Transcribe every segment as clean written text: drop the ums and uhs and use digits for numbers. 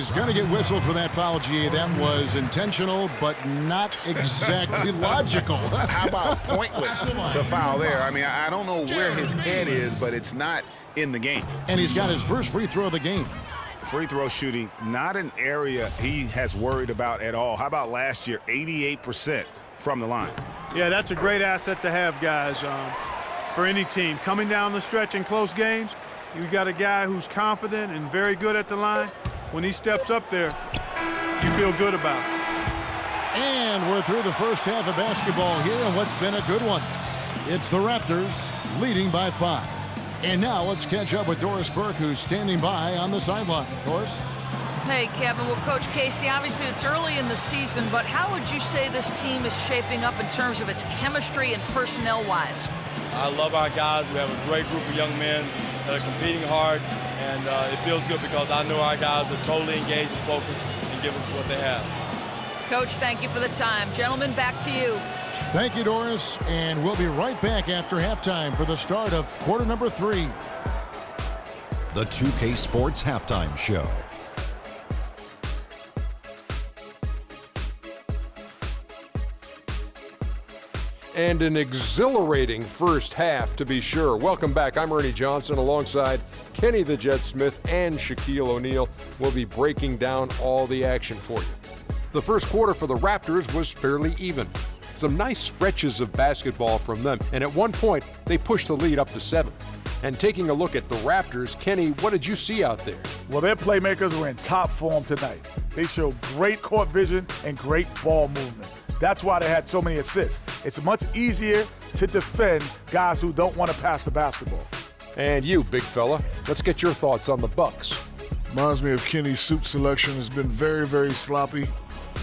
he's going to get whistled for that foul, G. That was intentional, but not exactly logical. How about pointless to foul there? I mean, I don't know where his head is, but it's not in the game. And he's got his first free throw of the game. Free throw shooting, not an area he has worried about at all. How about last year, 88% from the line? Yeah, that's a great asset to have, guys, for any team. Coming down the stretch in close games, you got a guy who's confident and very good at the line. When he steps up there, you feel good about it. And we're through the first half of basketball here, and what's been a good one. It's the Raptors leading by 5. And now let's catch up with Doris Burke, who's standing by on the sideline. Doris? Hey, Kevin. Well, Coach Casey, obviously it's early in the season, but how would you say this team is shaping up in terms of its chemistry and personnel-wise? I love our guys. We have a great group of young men that are competing hard, and it feels good because I know our guys are totally engaged and focused and giving us what they have. Coach, thank you for the time. Gentlemen, back to you. Thank you, Doris. And we'll be right back after halftime for the start of quarter number 3. The 2K Sports Halftime Show. And an exhilarating first half, to be sure. Welcome back. I'm Ernie Johnson alongside Kenny the Jet Smith and Shaquille O'Neal. We'll be breaking down all the action for you. The first quarter for the Raptors was fairly even. Some nice stretches of basketball from them, and at one point, they pushed the lead up to 7. And taking a look at the Raptors, Kenny, what did you see out there? Well, their playmakers were in top form tonight. They showed great court vision and great ball movement. That's why they had so many assists. It's much easier to defend guys who don't want to pass the basketball. And you, big fella, let's get your thoughts on the Bucks. Reminds me of Kenny's suit selection. Has been very, very sloppy.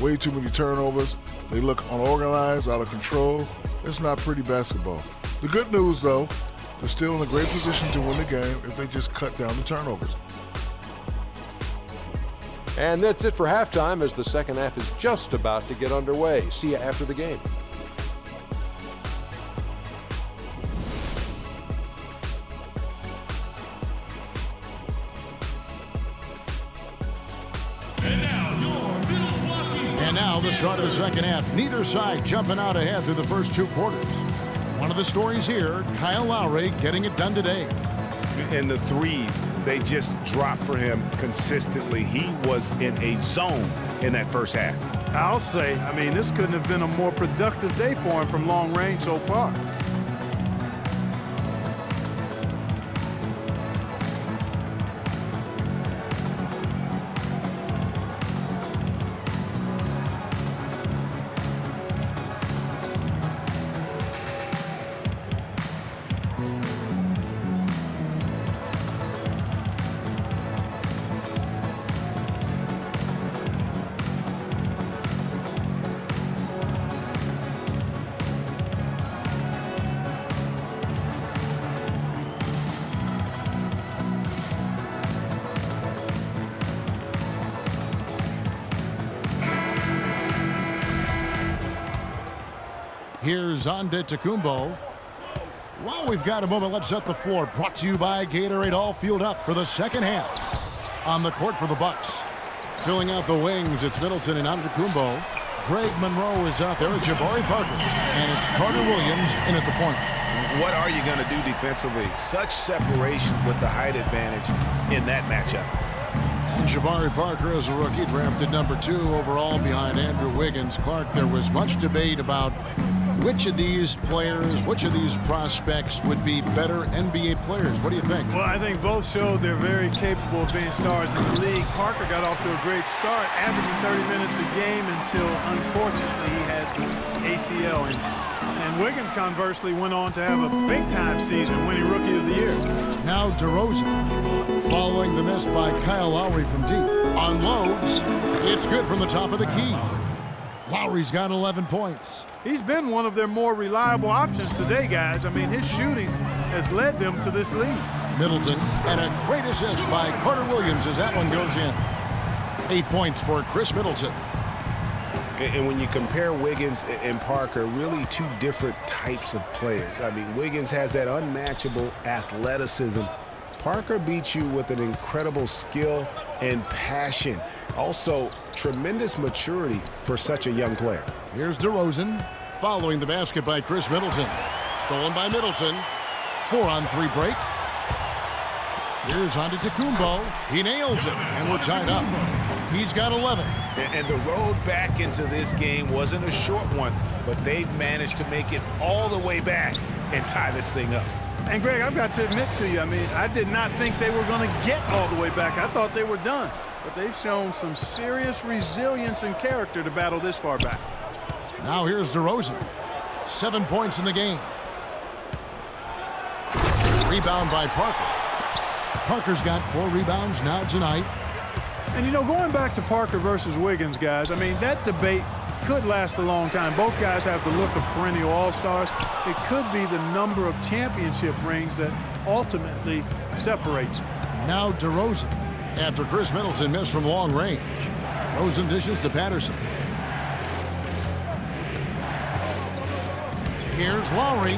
Way too many turnovers. They look unorganized, out of control. It's not pretty basketball. The good news, though, they're still in a great position to win the game if they just cut down the turnovers. And that's it for halftime as the second half is just about to get underway. See you after the game. And now the start of the second half. Neither side jumping out ahead through the first 2 quarters. One of the stories here, Kyle Lowry getting it done today. And the threes, they just dropped for him consistently. He was in a zone in that first half. I'll say, I mean, this couldn't have been a more productive day for him from long range so far. Here's Antetokounmpo. While we've got a moment, let's set the floor. Brought to you by Gatorade, all fueled up for the second half. On the court for the Bucks. Filling out the wings, it's Middleton and Antetokounmpo. Greg Monroe is out there with Jabari Parker. And it's Carter Williams in at the point. What are you going to do defensively? Such separation with the height advantage in that matchup. And Jabari Parker is a rookie, drafted number 2 overall behind Andrew Wiggins. Clark, there was much debate about which of these players, which of these prospects would be better NBA players. What do you think? Well, I think both showed they're very capable of being stars in the league. Parker got off to a great start, averaging 30 minutes a game until, unfortunately, he had the ACL injury. And Wiggins, conversely, went on to have a big-time season, winning Rookie of the Year. Now DeRozan, following the miss by Kyle Lowry from deep. Unloads. It's good from the top of the key. Lowry's got 11 points. He's been one of their more reliable options today, guys. I mean, his shooting has led them to this lead. Middleton, and a great assist by Carter Williams as that one goes in. 8 points for Chris Middleton. And when you compare Wiggins and Parker, really 2 different types of players. I mean, Wiggins has that unmatchable athleticism. Parker beats you with an incredible skill and passion Also, tremendous maturity for such a young player. Here's DeRozan following the basket by Chris Middleton. Stolen by Middleton. 4-on-3 break. Here's Antetokounmpo. He nails it, and we're tied up. He's got 11. And the road back into this game wasn't a short one, but they've managed to make it all the way back and tie this thing up. And, Greg, I've got to admit to you, I did not think they were going to get all the way back. I thought they were done. But they've shown some serious resilience and character to battle this far back. Now here's DeRozan. 7 points in the game. Rebound by Parker. Parker's got 4 rebounds now tonight. And, going back to Parker versus Wiggins, guys, that debate could last a long time. Both guys have the look of perennial all-stars. It could be the number of championship rings that ultimately separates them. Now DeRozan. After Chris Middleton missed from long range. DeRozan dishes to Patterson. Here's Lowry.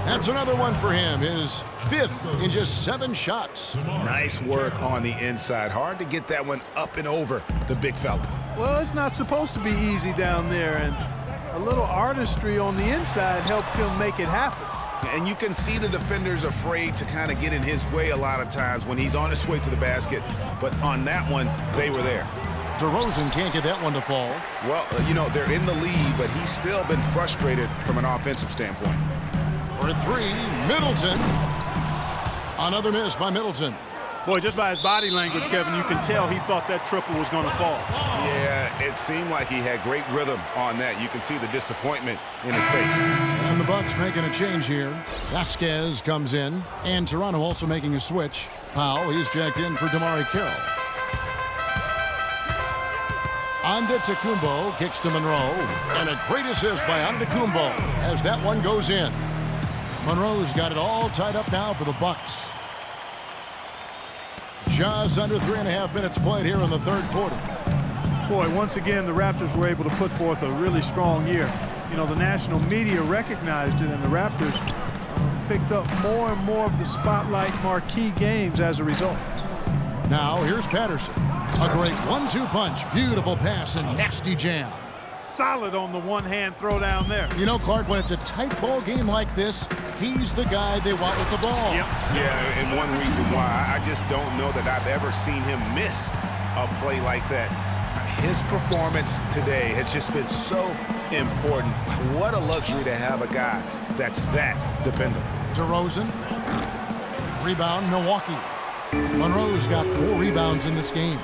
That's another one for him. His 5th in just 7 shots. Nice work on the inside. Hard to get that one up and over the big fella. Well, it's not supposed to be easy down there, and a little artistry on the inside helped him make it happen. And you can see the defenders afraid to kind of get in his way a lot of times when he's on his way to the basket. But on that one, they were there. DeRozan can't get that one to fall. Well, they're in the lead, but he's still been frustrated from an offensive standpoint. For 3, Middleton. Another miss by Middleton. Boy, just by his body language, Kevin, you can tell he thought that triple was going to fall. Yeah, it seemed like he had great rhythm on that. You can see the disappointment in his face. And the Bucks making a change here. Vasquez comes in, and Toronto also making a switch. Powell, he's jacked in for DeMarre Carroll. Antetokounmpo kicks to Monroe, and a great assist by Antetokounmpo as that one goes in. Monroe's got it all tied up now for the Bucks. Just under 3.5 minutes played here in the 3rd quarter. Boy, once again, the Raptors were able to put forth a really strong year. The national media recognized it, and the Raptors picked up more and more of the spotlight marquee games as a result. Now, here's Patterson. A great 1-2 punch. Beautiful pass and nasty jam. Solid on the one-hand throw down there. Clark, when it's a tight ball game like this, he's the guy they want with the ball. Yep. Yeah, and one reason why I just don't know that I've ever seen him miss a play like that. His performance today has just been so important. What a luxury to have a guy that's that dependable. DeRozan. Rebound, Milwaukee. Monroe's got 4 rebounds in this game.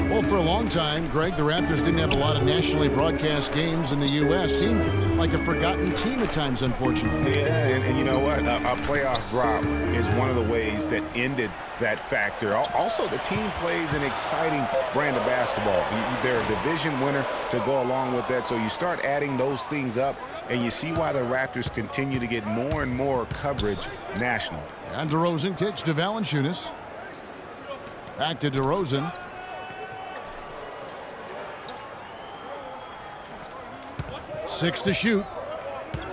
Well, for a long time, Greg, the Raptors didn't have a lot of nationally broadcast games in the U.S. Seemed like a forgotten team at times, unfortunately. Yeah, and you know what? A playoff drop is one of the ways that ended that factor. Also, the team plays an exciting brand of basketball. They're a division winner to go along with that. So you start adding those things up, and you see why the Raptors continue to get more and more coverage nationally. And DeRozan kicks to Valanciunas. Back to DeRozan. Six to shoot.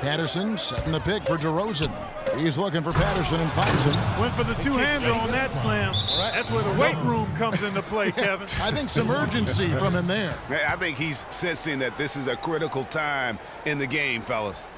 Patterson setting the pick for DeRozan. He's looking for Patterson and finds him. Went for the two-hander on that slam. That's where the weight room comes into play, Kevin. I think some urgency from him there. I think he's sensing that this is a critical time in the game, fellas.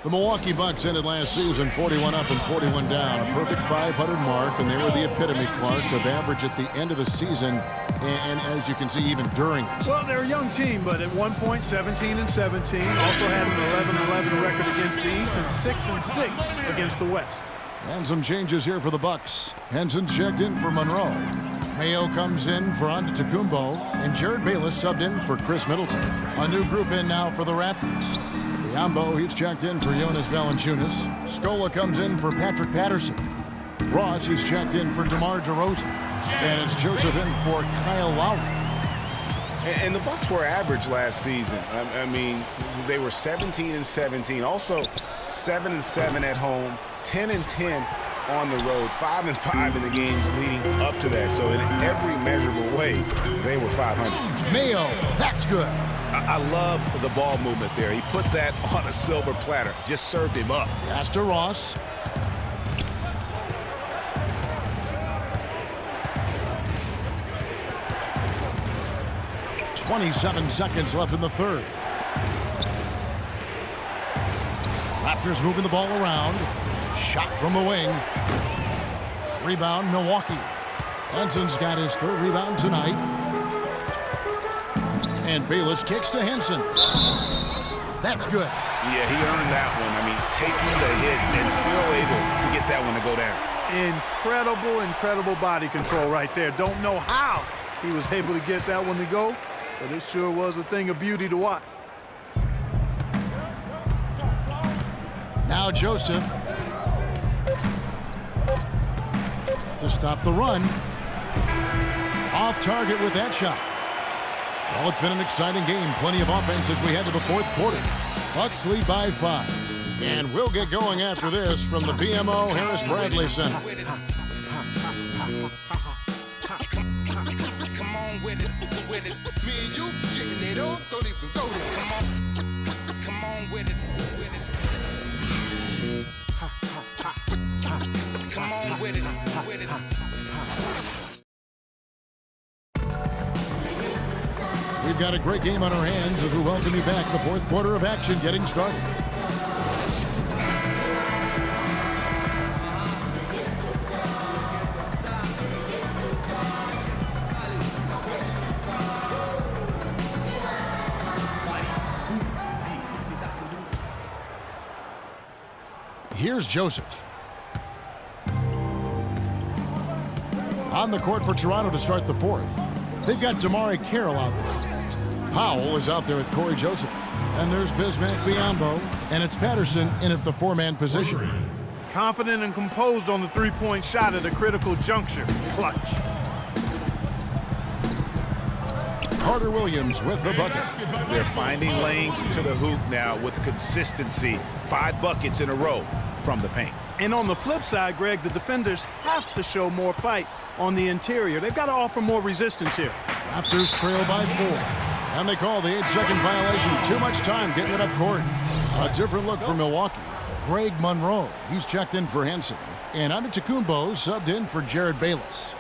The Milwaukee Bucks ended last season 41 up and 41 down, a perfect 500 mark, and they were the epitome, Clark, of average at the end of the season, and as you can see, even during it. Well, they're a young team, but at one point, 17-17, also had an 11-11 record against the East and 6-6 against the West. And some changes here for the Bucks. Henson's checked in for Monroe. Mayo comes in for Antetokounmpo, and Jared Bayless subbed in for Chris Middleton. A new group in now for the Raptors. Biombo, he's checked in for Jonas Valanciunas. Scola comes in for Patrick Patterson. Ross, he's checked in for DeMar DeRozan. And it's Joseph in for Kyle Lowry. And the Bucks were average last season. I mean, they were 17-17, also 7-7 at home, 10-10 on the road, 5-5 in the games leading up to that. So in every measurable way, they were 500. Mayo, that's good. I love the ball movement there. He put that on a silver platter, just served him up. Pass to Ross. 27 seconds left in the third. Raptors moving the ball around. Shot from the wing. Rebound, Milwaukee. Henson's got his third rebound tonight. And Bayless kicks to Henson. That's good. Yeah, he earned that one. I mean, taking the hit and still able to get that one to go down. Incredible body control right there. Don't know how he was able to get that one to go, but it sure was a thing of beauty to watch. Now Joseph to stop the run. Off target with that shot. Well, it's been an exciting game. Plenty of offense as we head to the fourth quarter. Bucks lead by 5. And we'll get going after this from the BMO Harris Bradley Center. Come on with it. Me and you getting it up. Don't even go there. Come on with it. Come on with it. We've got a great game on our hands as we welcome you back. The fourth quarter of action getting started. Here's Joseph. On the court for Toronto to start the fourth. They've got Damari Carroll out there. Powell is out there with Corey Joseph. And there's Bismack Biyombo. And it's Patterson in at the four-man position. Confident and composed on the three-point shot at a critical juncture. Clutch. Carter Williams with the bucket. They're finding lanes to the hoop now with consistency. 5 buckets in a row from the paint. And on the flip side, Greg, the defenders have to show more fight on the interior. They've got to offer more resistance here. Raptors trail by 4. And they call the 8-second violation. Too much time getting it up court. A different look for Milwaukee. Greg Monroe, he's checked in for Henson. And Antetokounmpo subbed in for Jared Bayless.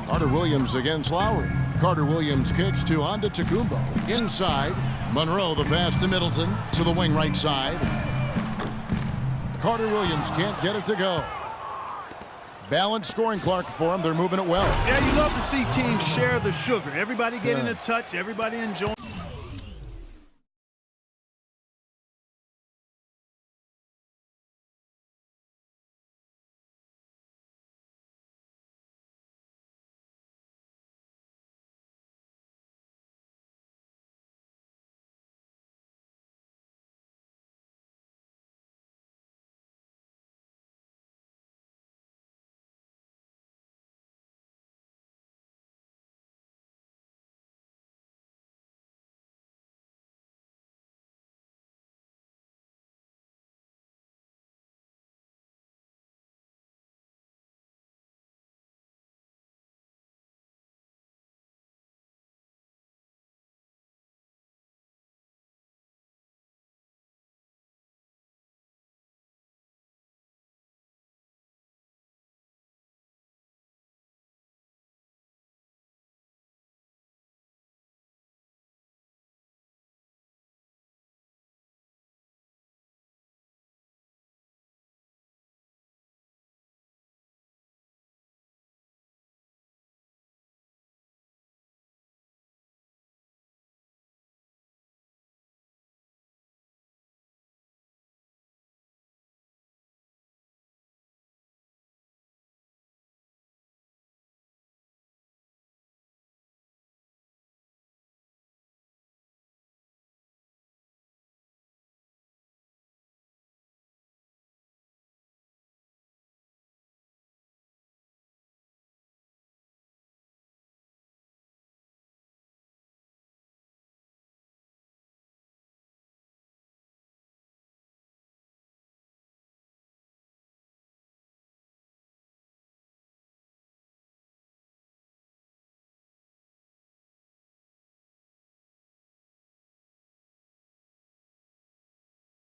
Carter Williams against Lowry. Carter Williams kicks to Antetokounmpo. Inside, Monroe the pass to Middleton to the wing right side. Carter Williams can't get it to go. Balanced scoring clock for him. They're moving it well. Yeah, you love to see teams share the sugar. Everybody getting a touch, everybody enjoying.